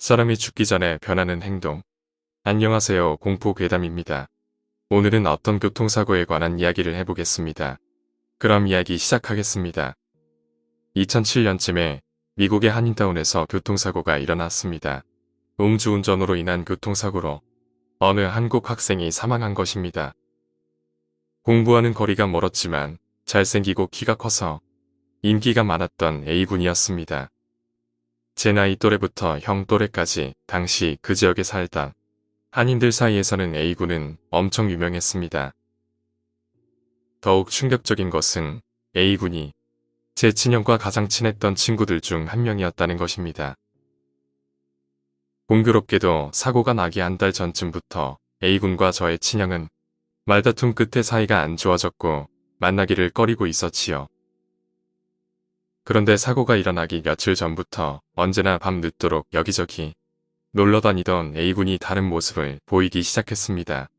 사람이 죽기 전에 변하는 행동. 안녕하세요. 공포괴담입니다. 오늘은 어떤 교통사고에 관한 이야기를 해보겠습니다. 그럼 이야기 시작하겠습니다. 2007년쯤에 미국의 한인타운에서 교통사고가 일어났습니다. 음주운전으로 인한 교통사고로 어느 한국 학생이 사망한 것입니다. 공부하는 거리가 멀었지만 잘생기고 키가 커서 인기가 많았던 A군이었습니다. 제 나이 또래부터 형 또래까지 당시 그 지역에 살던 한인들 사이에서는 A군은 엄청 유명했습니다. 더욱 충격적인 것은 A군이 제 친형과 가장 친했던 친구들 중 한 명이었다는 것입니다. 공교롭게도 사고가 나기 한 달 전쯤부터 A군과 저의 친형은 말다툼 끝에 사이가 안 좋아졌고 만나기를 꺼리고 있었지요. 그런데 사고가 일어나기 며칠 전부터 언제나 밤 늦도록 여기저기 놀러 다니던 A군이 다른 모습을 보이기 시작했습니다.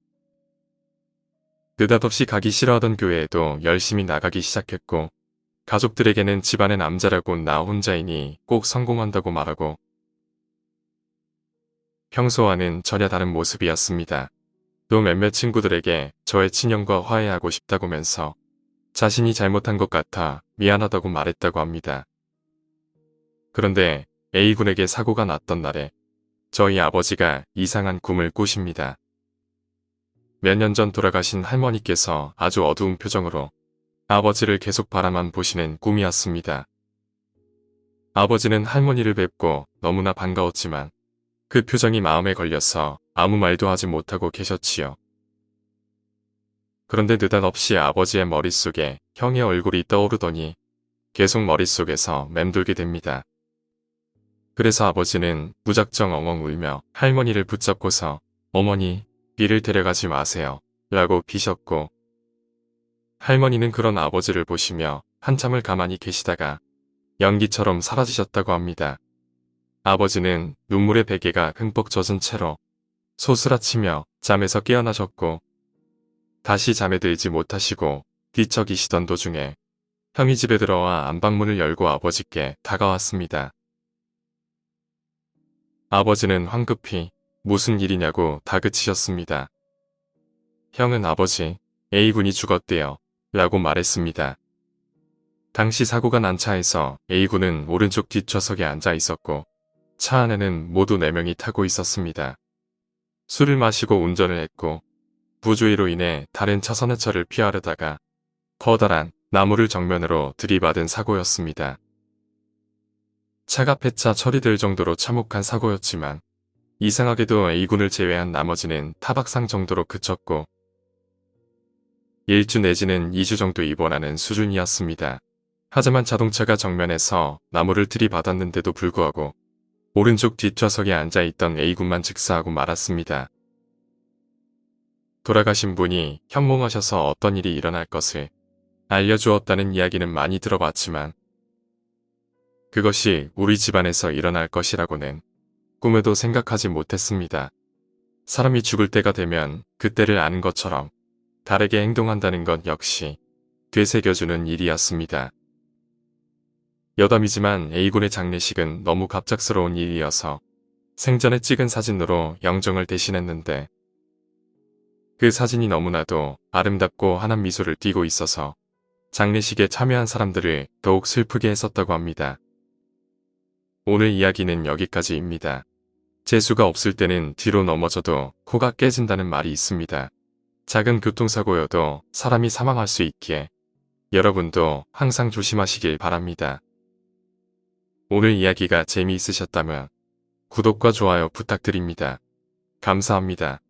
느닷없이 가기 싫어하던 교회에도 열심히 나가기 시작했고, 가족들에게는 집안의 남자라고 나 혼자이니 꼭 성공한다고 말하고, 평소와는 전혀 다른 모습이었습니다. 또 몇몇 친구들에게 저의 친형과 화해하고 싶다고면서 자신이 잘못한 것 같아 미안하다고 말했다고 합니다. 그런데 A군에게 사고가 났던 날에 저희 아버지가 이상한 꿈을 꾸십니다. 몇 년 전 돌아가신 할머니께서 아주 어두운 표정으로 아버지를 계속 바라만 보시는 꿈이었습니다. 아버지는 할머니를 뵙고 너무나 반가웠지만 그 표정이 마음에 걸려서 아무 말도 하지 못하고 계셨지요. 그런데 느닷없이 아버지의 머릿속에 형의 얼굴이 떠오르더니 계속 머릿속에서 맴돌게 됩니다. 그래서 아버지는 무작정 엉엉 울며 할머니를 붙잡고서 어머니, 비를 데려가지 마세요 라고 비셨고, 할머니는 그런 아버지를 보시며 한참을 가만히 계시다가 연기처럼 사라지셨다고 합니다. 아버지는 눈물의 베개가 흠뻑 젖은 채로 소스라치며 잠에서 깨어나셨고, 다시 잠에 들지 못하시고 뒤척이시던 도중에 형이 집에 들어와 안방문을 열고 아버지께 다가왔습니다. 아버지는 황급히 무슨 일이냐고 다그치셨습니다. 형은 아버지, A군이 죽었대요 라고 말했습니다. 당시 사고가 난 차에서 A군은 오른쪽 뒷좌석에 앉아 있었고 차 안에는 모두 4명이 타고 있었습니다. 술을 마시고 운전을 했고 부주의로 인해 다른 차선의 차를 피하려다가 커다란 나무를 정면으로 들이받은 사고였습니다. 차가 폐차 처리될 정도로 참혹한 사고였지만 이상하게도 A군을 제외한 나머지는 타박상 정도로 그쳤고 1주 내지는 2주 정도 입원하는 수준이었습니다. 하지만 자동차가 정면에서 나무를 들이받았는데도 불구하고 오른쪽 뒷좌석에 앉아있던 A군만 즉사하고 말았습니다. 돌아가신 분이 현몽하셔서 어떤 일이 일어날 것을 알려주었다는 이야기는 많이 들어봤지만 그것이 우리 집안에서 일어날 것이라고는 꿈에도 생각하지 못했습니다. 사람이 죽을 때가 되면 그때를 아는 것처럼 다르게 행동한다는 것 역시 되새겨주는 일이었습니다. 여담이지만 A군의 장례식은 너무 갑작스러운 일이어서 생전에 찍은 사진으로 영정을 대신했는데 그 사진이 너무나도 아름답고 환한 미소를 띠고 있어서 장례식에 참여한 사람들을 더욱 슬프게 했었다고 합니다. 오늘 이야기는 여기까지입니다. 재수가 없을 때는 뒤로 넘어져도 코가 깨진다는 말이 있습니다. 작은 교통사고여도 사람이 사망할 수 있기에 여러분도 항상 조심하시길 바랍니다. 오늘 이야기가 재미있으셨다면 구독과 좋아요 부탁드립니다. 감사합니다.